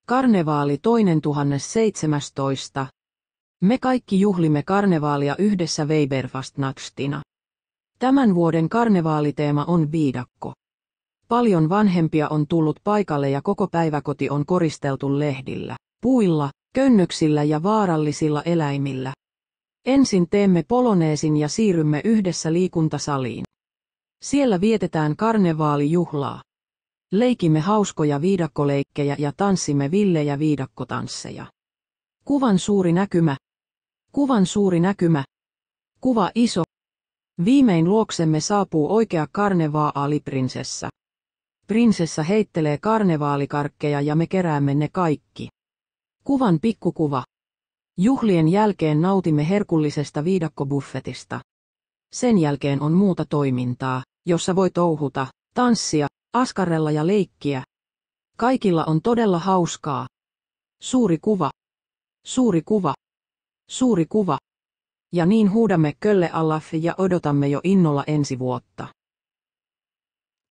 Karnevaali 2017. Me kaikki juhlimme karnevaalia yhdessä Weiberfastnachtina. Tämän vuoden karnevaaliteema on viidakko. Paljon vanhempia on tullut paikalle ja koko päiväkoti on koristeltu lehdillä, puilla, könnöksillä ja vaarallisilla eläimillä. Ensin teemme poloneesin ja siirrymme yhdessä liikuntasaliin. Siellä vietetään karnevaalijuhlaa. Leikimme hauskoja viidakkoleikkejä ja tanssimme villejä viidakkotansseja. Kuvan suuri näkymä. Kuvan suuri näkymä. Kuva iso. Viimein luoksemme saapuu oikea karnevaaliprinsessa. Prinsessa heittelee karnevaalikarkkeja ja me keräämme ne kaikki. Kuvan pikkukuva. Juhlien jälkeen nautimme herkullisesta viidakkobuffetista. Sen jälkeen on muuta toimintaa, jossa voi touhuta, tanssia, askarrella ja leikkiä. Kaikilla on todella hauskaa. Suuri kuva. Suuri kuva. Suuri kuva. Ja niin huudamme kölle Alaf ja odotamme jo innolla ensi vuotta.